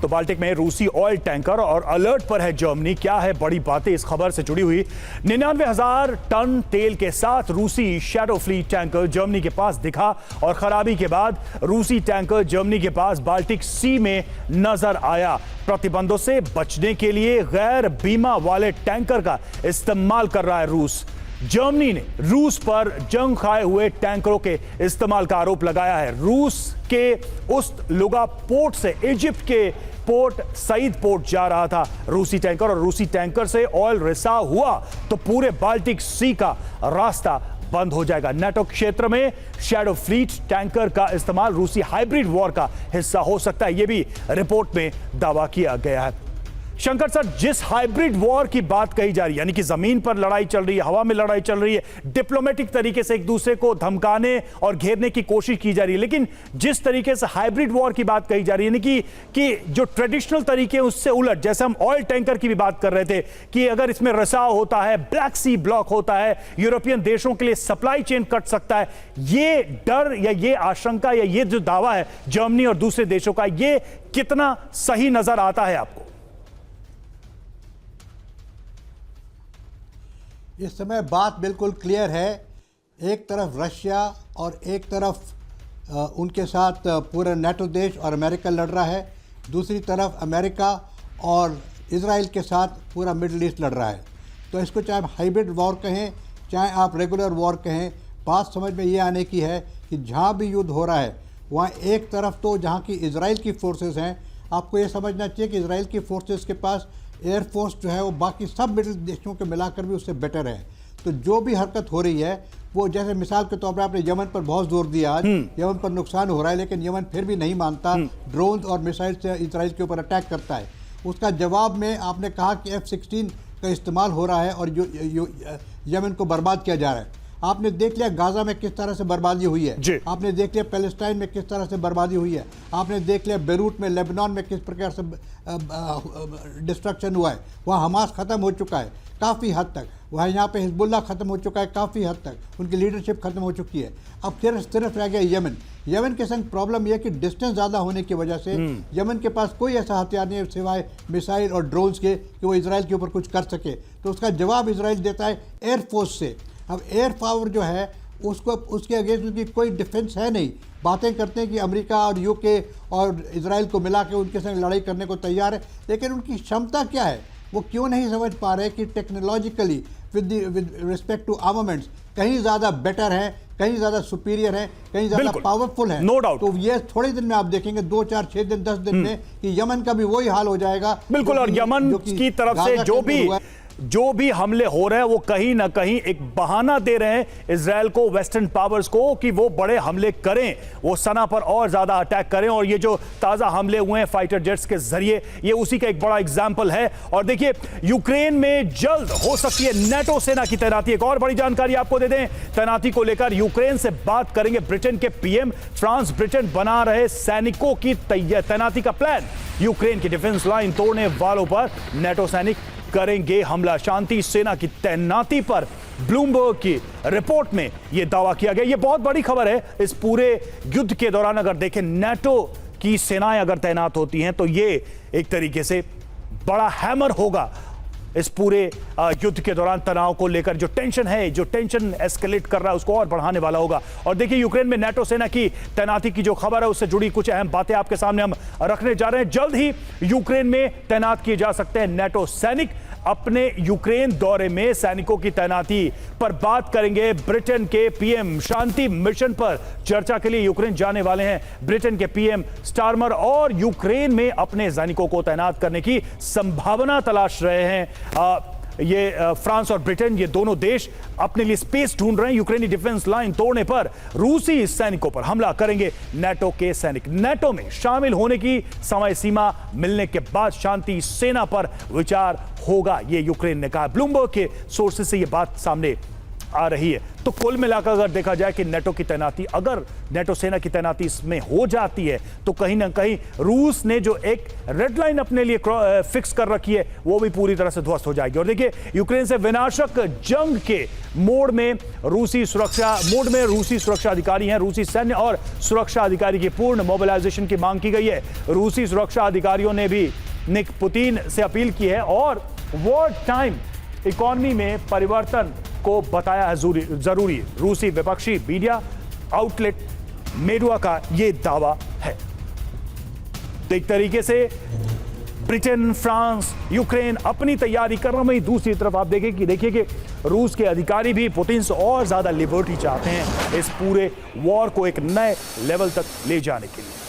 तो बाल्टिक में रूसी ऑयल टैंकर और अलर्ट पर है जर्मनी। क्या है बड़ी बातें इस खबर से जुड़ी हुई? 99,000 टन तेल के साथ रूसी शैडो फ्लीट टैंकर जर्मनी के पास दिखा और खराबी के बाद रूसी टैंकर जर्मनी के पास बाल्टिक सी में नजर आया। प्रतिबंधों से बचने के लिए गैर बीमा वाले टैंकर का इस्तेमाल कर रहा है रूस। जर्मनी ने रूस पर जंग खाए हुए टैंकरों के इस्तेमाल का आरोप लगाया है। रूस के उस्त लुगा पोर्ट से इजिप्ट के पोर्ट सईद पोर्ट जा रहा था रूसी टैंकर, और रूसी टैंकर से ऑयल रिसाव हुआ तो पूरे बाल्टिक सी का रास्ता बंद हो जाएगा। नेटो क्षेत्र में शैडो फ्लीट टैंकर का इस्तेमाल रूसी हाइब्रिड वॉर का हिस्सा हो सकता है, यह भी रिपोर्ट में दावा किया गया है। शंकर सर, जिस हाइब्रिड वॉर की बात कही जा रही है, यानी कि जमीन पर लड़ाई चल रही है, हवा में लड़ाई चल रही है, डिप्लोमेटिक तरीके से एक दूसरे को धमकाने और घेरने की कोशिश की जा रही है, लेकिन जिस तरीके से हाइब्रिड वॉर की बात कही जा रही है, यानी कि जो ट्रेडिशनल तरीके हैं उससे उलट, जैसे हम ऑयल टैंकर की भी बात कर रहे थे कि अगर इसमें रिसाव होता है, ब्लैक सी ब्लॉक होता है, यूरोपियन देशों के लिए सप्लाई चेन कट सकता है, ये डर या ये आशंका या ये जो दावा है जर्मनी और दूसरे देशों का, ये कितना सही नजर आता है आपको? इस समय बात बिल्कुल क्लियर है। एक तरफ रशिया और एक तरफ उनके साथ पूरा नेटो देश और अमेरिका लड़ रहा है, दूसरी तरफ अमेरिका और इजराइल के साथ पूरा मिडल ईस्ट लड़ रहा है। तो इसको चाहे आप हाइब्रिड वॉर कहें, चाहे आप रेगुलर वॉर कहें, बात समझ में ये आने की है कि जहाँ भी युद्ध हो रहा है वहाँ एक तरफ तो जहाँ की इजराइल की फोर्सेस हैं, आपको ये समझना चाहिए कि इजराइल की फोर्सेस के पास एयरफोर्स जो है वो बाकी सब मिडिल देशों के मिलाकर भी उससे बेटर है। तो जो भी हरकत हो रही है वो, जैसे मिसाल के तौर पर आपने यमन पर बहुत जोर दिया, आज यमन पर नुकसान हो रहा है लेकिन यमन फिर भी नहीं मानता, ड्रोन और मिसाइल से इजराइल के ऊपर अटैक करता है। उसका जवाब में आपने कहा कि F-16 का इस्तेमाल हो रहा है और यमन को बर्बाद किया जा रहा है। आपने देख लिया गाजा में किस तरह से बर्बादी हुई है, आपने देख लिया पैलेस्टाइन में किस तरह से बर्बादी हुई है, आपने देख लिया बेरूट में, लेबनान में किस प्रकार से डिस्ट्रक्शन हुआ है। वहाँ हमास ख़त्म हो चुका है काफ़ी हद तक, वहाँ यहाँ पे हिजबुल्लाह ख़त्म हो चुका है काफ़ी हद तक, उनकी लीडरशिप ख़त्म हो चुकी है। अब सिर्फ रह गया यमन। यमन के संग प्रॉब्लम यह है कि डिस्टेंस ज़्यादा होने की वजह से यमन के पास कोई ऐसा हथियार नहीं है सिवाय मिसाइल और ड्रोन्स के कि वो इसराइल के ऊपर कुछ कर सके। तो उसका जवाब इसराइल देता है एयरफोर्स से। अब एयर पावर जो है उसको, उसके अगेंस्ट उसकी कोई डिफेंस है नहीं। बातें करते हैं कि अमेरिका और यूके और इजराइल को मिला के उनके संग लड़ाई करने को तैयार है, लेकिन उनकी क्षमता क्या है वो क्यों नहीं समझ पा रहे कि technologically with respect to armaments कहीं ज़्यादा बेटर है, कहीं ज़्यादा सुपीरियर है, कहीं ज़्यादा पावरफुल है। No doubt. तो ये थोड़े दिन में आप देखेंगे, 2, 4, 6 दिन 10 दिन में कि यमन का भी वही हाल हो जाएगा। बिल्कुल, और यमन की तरफ से जो भी हमले हो रहे हैं वो कहीं ना कहीं एक बहाना दे रहे हैं इजराइल को, वेस्टर्न पावर्स को, कि वो बड़े हमले करें, वो सना पर और ज्यादा अटैक करें। और ये जो ताजा हमले हुए हैं फाइटर जेट्स के जरिए, ये उसी का एक बड़ा एग्जांपल है। और देखिए, यूक्रेन में जल्द हो सकती है नेटो सेना की तैनाती। एक और बड़ी जानकारी आपको दे दें, तैनाती को लेकर यूक्रेन से बात करेंगे ब्रिटेन के पीएम। फ्रांस ब्रिटेन बना रहे सैनिकों की तैनाती का प्लान। यूक्रेन की डिफेंस लाइन तोड़ने वालों पर नेटो सैनिक करेंगे हमला। शांति सेना की तैनाती पर ब्लूमबर्ग की रिपोर्ट में यह दावा किया गया। यह बहुत बड़ी खबर है। इस पूरे युद्ध के दौरान अगर देखें, नेटो की सेनाएं अगर तैनात होती हैं तो यह एक तरीके से बड़ा हैमर होगा इस पूरे युद्ध के दौरान। तनाव को लेकर जो टेंशन एस्केलेट कर रहा है उसको और बढ़ाने वाला होगा। और देखिए, यूक्रेन में नेटो सेना की तैनाती की जो खबर है उससे जुड़ी कुछ अहम बातें आपके सामने हम रखने जा रहे हैं। जल्द ही यूक्रेन में तैनात किए जा सकते हैं नेटो सैनिक। अपने यूक्रेन दौरे में सैनिकों की तैनाती पर बात करेंगे ब्रिटेन के पीएम। शांति मिशन पर चर्चा के लिए यूक्रेन जाने वाले हैं ब्रिटेन के पीएम स्टारमर, और यूक्रेन में अपने सैनिकों को तैनात करने की संभावना तलाश रहे हैं। ये फ्रांस और ब्रिटेन, ये दोनों देश अपने लिए स्पेस ढूंढ रहे हैं। यूक्रेनी डिफेंस लाइन तोड़ने पर रूसी सैनिकों पर हमला करेंगे नेटो के सैनिक। नेटो में शामिल होने की समय सीमा मिलने के बाद शांति सेना पर विचार होगा, ये यूक्रेन ने कहा। ब्लूमबर्ग के सोर्सेस से ये बात सामने आ रही है। तो कुल मिलाकर अगर देखा जाए कि नेटो की तैनाती, अगर नेटो सेना की तैनाती इसमें हो जाती है तो कहीं ना कहीं रूस ने जो एक रेड लाइन अपने लिए फिक्स कर रखी है वो भी पूरी तरह से ध्वस्त हो जाएगी। और देखिए, यूक्रेन से विनाशक जंग के मोड में रूसी सुरक्षा अधिकारी हैं। रूसी सैन्य और सुरक्षा अधिकारी की पूर्ण मोबिलाइजेशन की मांग की गई है। रूसी सुरक्षा अधिकारियों ने भी पुतिन से अपील की है और वॉर टाइम इकोनॉमी में परिवर्तन को बताया है जरूरी। रूसी विपक्षी मीडिया आउटलेट मेडुआ का यह दावा है। तो एक तरीके से ब्रिटेन, फ्रांस, यूक्रेन अपनी तैयारी कर रहे हैं। दूसरी तरफ आप देखिए कि रूस के अधिकारी भी पुतिन से और ज्यादा लिबर्टी चाहते हैं इस पूरे वॉर को एक नए लेवल तक ले जाने के लिए।